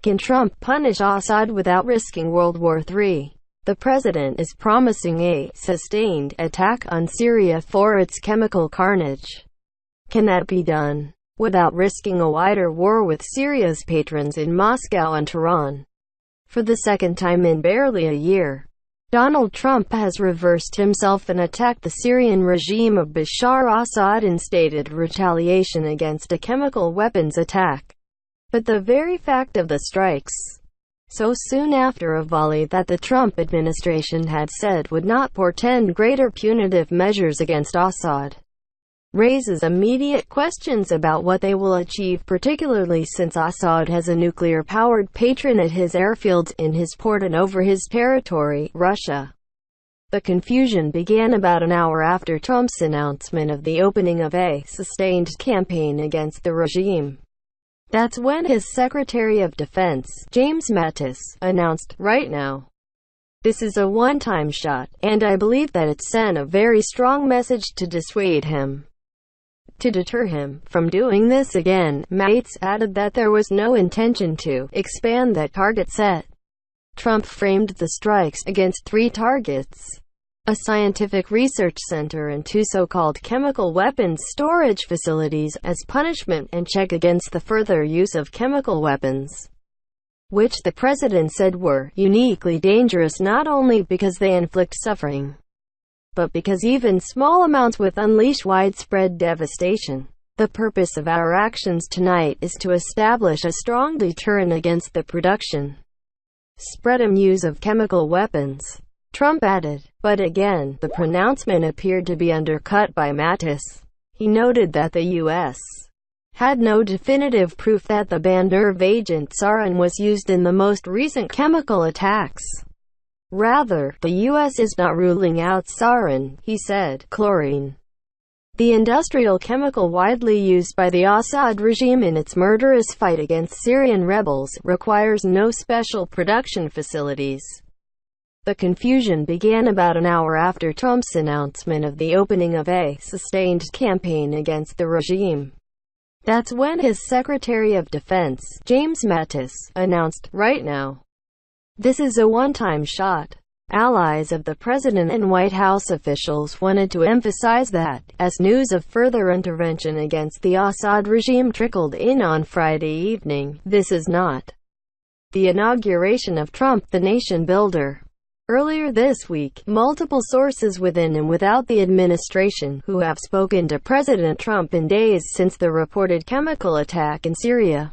Can Trump punish Assad without risking World War III? The president is promising a sustained attack on Syria for its chemical carnage. Can that be done without risking a wider war with Syria's patrons in Moscow and Tehran? For the second time in barely a year, Donald Trump has reversed himself and attacked the Syrian regime of Bashar Assad in stated retaliation against a chemical weapons attack. But the very fact of the strikes, so soon after a volley that the Trump administration had said would not portend greater punitive measures against Assad, raises immediate questions about what they will achieve, particularly since Assad has a nuclear-powered patron at his airfields, in his port and over his territory, Russia. The confusion began about an hour after Trump's announcement of the opening of a sustained campaign against the regime. That's when his Secretary of Defense, James Mattis, announced, "Right now, this is a one-time shot, and I believe that it sent a very strong message to dissuade him, to deter him from doing this again." Mattis added that there was no intention to expand that target set. Trump framed the strikes against three targets: a scientific research center and two so-called chemical weapons storage facilities, as punishment and check against the further use of chemical weapons, which the president said were uniquely dangerous not only because they inflict suffering, but because even small amounts with unleash widespread devastation. The purpose of our actions tonight is to establish a strong deterrent against the production, spread and use of chemical weapons, Trump added. But again, the pronouncement appeared to be undercut by Mattis. He noted that the U.S. had no definitive proof that the banned nerve agent sarin was used in the most recent chemical attacks. Rather, the U.S. is not ruling out sarin, he said. Chlorine, the industrial chemical widely used by the Assad regime in its murderous fight against Syrian rebels, requires no special production facilities. The confusion began about an hour after Trump's announcement of the opening of a sustained campaign against the regime. That's when his Secretary of Defense, James Mattis, announced, "Right now, this is a one-time shot." Allies of the president and White House officials wanted to emphasize that, as news of further intervention against the Assad regime trickled in on Friday evening, this is not the inauguration of Trump the nation builder. Earlier this week, multiple sources within and without the administration, who have spoken to President Trump in days since the reported chemical attack in Syria,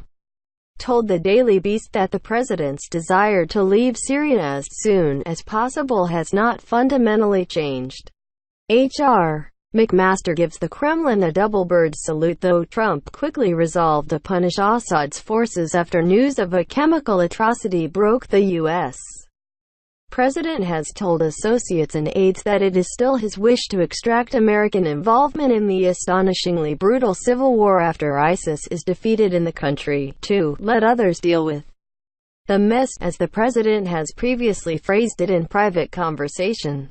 told the Daily Beast that the president's desire to leave Syria as soon as possible has not fundamentally changed. H.R. McMaster gives the Kremlin a double bird salute, though Trump quickly resolved to punish Assad's forces after news of a chemical atrocity broke. The U.S. president has told associates and aides that it is still his wish to extract American involvement in the astonishingly brutal civil war after ISIS is defeated in the country, to let others deal with the mess, as the president has previously phrased it in private conversation.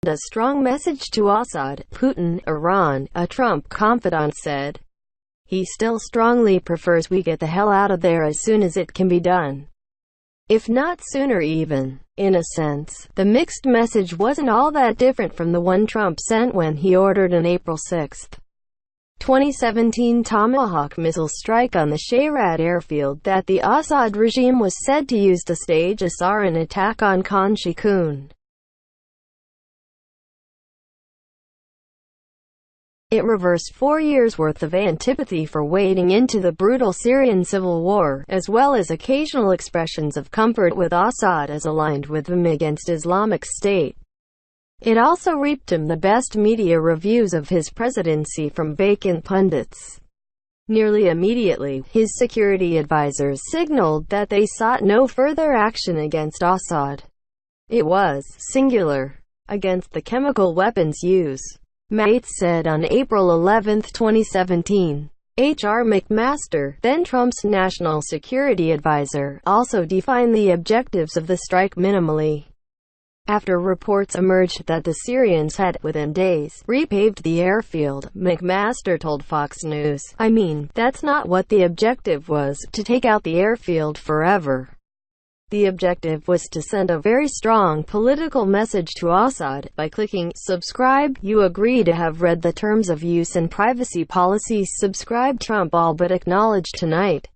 A strong message to Assad, Putin, Iran, a Trump confidant said. He still strongly prefers we get the hell out of there as soon as it can be done, if not sooner even. In a sense, the mixed message wasn't all that different from the one Trump sent when he ordered an April 6, 2017 Tomahawk missile strike on the Shahrad airfield that the Assad regime was said to use to stage a sarin attack on Khan Sheikhoun. It reversed 4 years' worth of antipathy for wading into the brutal Syrian civil war, as well as occasional expressions of comfort with Assad as aligned with him against Islamic State. It also reaped him the best media reviews of his presidency from vacant pundits. Nearly immediately, his security advisors signaled that they sought no further action against Assad. It was, singular, against the chemical weapons use. Mattis said on April 11, 2017. H.R. McMaster, then Trump's national security advisor, also defined the objectives of the strike minimally. after reports emerged that the Syrians had, within days, repaved the airfield. McMaster told Fox News, "I mean, that's not what the objective was, to take out the airfield forever. The objective was to send a very strong political message to Assad. By clicking subscribe, you agree to have read the terms of use and privacy policies. Subscribe." Trump all but acknowledged tonight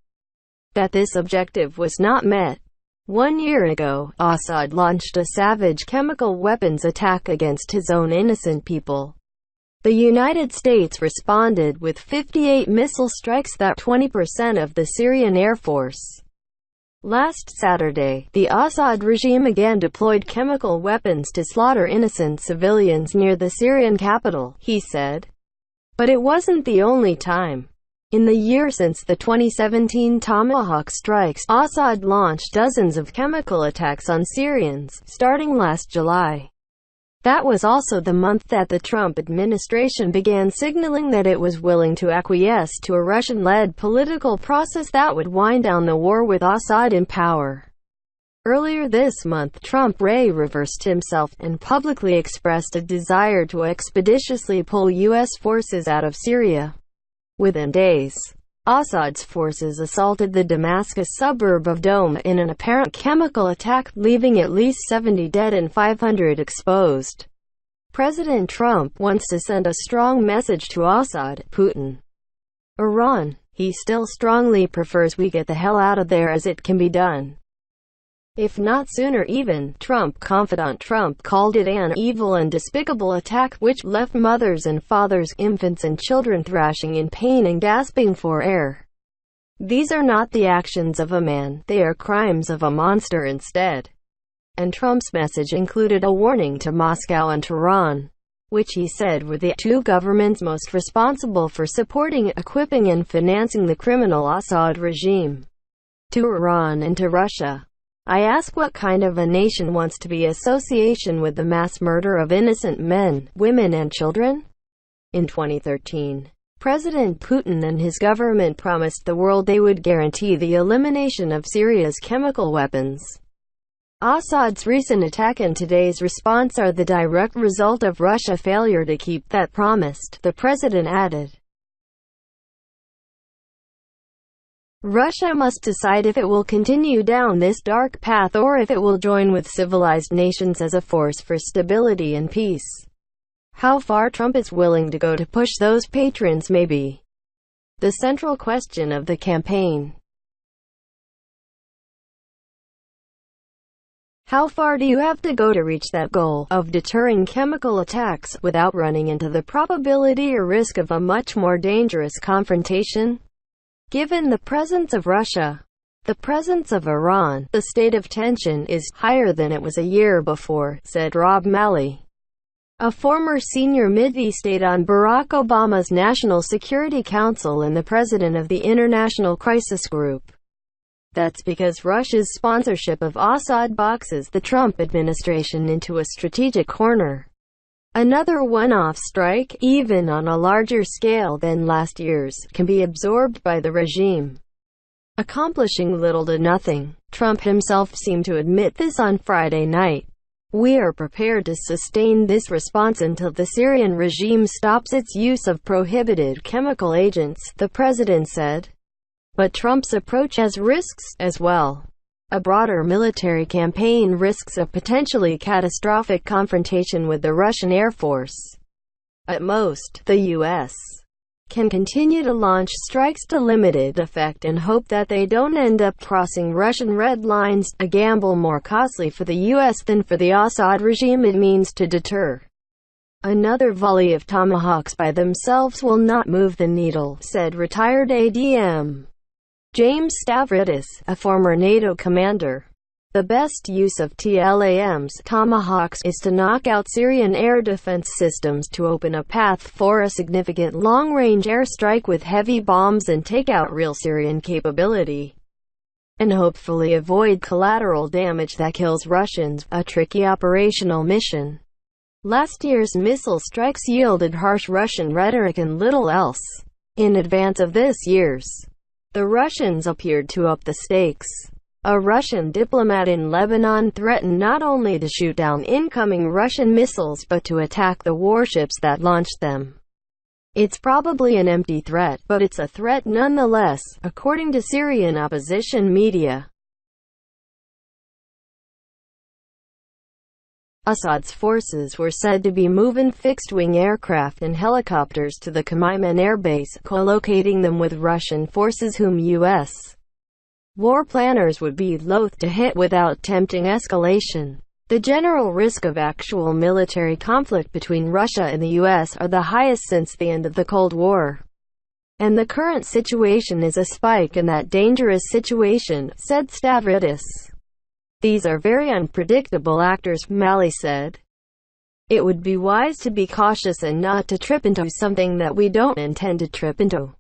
that this objective was not met. 1 year ago, Assad launched a savage chemical weapons attack against his own innocent people. The United States responded with 58 missile strikes, that 20% of the Syrian Air Force. Last Saturday, the Assad regime again deployed chemical weapons to slaughter innocent civilians near the Syrian capital, he said. But it wasn't the only time. In the year since the 2017 Tomahawk strikes, Assad launched dozens of chemical attacks on Syrians, starting last July. That was also the month that the Trump administration began signaling that it was willing to acquiesce to a Russian-led political process that would wind down the war with Assad in power. Earlier this month, Trump reversed himself and publicly expressed a desire to expeditiously pull U.S. forces out of Syria. Within days, Assad's forces assaulted the Damascus suburb of Dome in an apparent chemical attack, leaving at least 70 dead and 500 exposed. President Trump wants to send a strong message to Assad, Putin, Iran. He still strongly prefers we get the hell out of there as it can be done, if not sooner even. Trump confidant Trump called it an evil and despicable attack, which left mothers and fathers, infants and children thrashing in pain and gasping for air. These are not the actions of a man, they are crimes of a monster instead. And Trump's message included a warning to Moscow and Tehran, which he said were the two governments most responsible for supporting, equipping and financing the criminal Assad regime. To Iran and to Russia, I ask, what kind of a nation wants to be association with the mass murder of innocent men, women and children? In 2013, President Putin and his government promised the world they would guarantee the elimination of Syria's chemical weapons. Assad's recent attack and today's response are the direct result of Russia's failure to keep that promise, the president added. Russia must decide if it will continue down this dark path or if it will join with civilized nations as a force for stability and peace. How far Trump is willing to go to push those patrons may be the central question of the campaign. How far do you have to go to reach that goal of deterring chemical attacks without running into the probability or risk of a much more dangerous confrontation? Given the presence of Russia, the presence of Iran, the state of tension is higher than it was a year before, said Rob Malley, a former senior Middle East aide on Barack Obama's National Security Council and the president of the International Crisis Group. That's because Russia's sponsorship of Assad boxes the Trump administration into a strategic corner. Another one-off strike, even on a larger scale than last year's, can be absorbed by the regime, accomplishing little to nothing. Trump himself seemed to admit this on Friday night. We are prepared to sustain this response until the Syrian regime stops its use of prohibited chemical agents, the president said. But Trump's approach has risks, as well. A broader military campaign risks a potentially catastrophic confrontation with the Russian Air Force. At most, the U.S. can continue to launch strikes to limited effect and hope that they don't end up crossing Russian red lines, a gamble more costly for the U.S. than for the Assad regime it means to deter. Another volley of tomahawks by themselves will not move the needle, said retired ADM James Stavridis, a former NATO commander. The best use of TLAM's Tomahawks is to knock out Syrian air defense systems to open a path for a significant long-range airstrike with heavy bombs and take out real Syrian capability, and hopefully avoid collateral damage that kills Russians, a tricky operational mission. Last year's missile strikes yielded harsh Russian rhetoric and little else. In advance of this year's, the Russians appeared to up the stakes. A Russian diplomat in Lebanon threatened not only to shoot down incoming Russian missiles but to attack the warships that launched them. It's probably an empty threat, but it's a threat nonetheless, according to Syrian opposition media. Assad's forces were said to be moving fixed-wing aircraft and helicopters to the Khmeimim airbase, co-locating them with Russian forces whom U.S. war planners would be loath to hit without tempting escalation. The general risk of actual military conflict between Russia and the U.S. are the highest since the end of the Cold War. And the current situation is a spike in that dangerous situation, said Stavridis. These are very unpredictable actors, Mali said. It would be wise to be cautious and not to trip into something that we don't intend to trip into.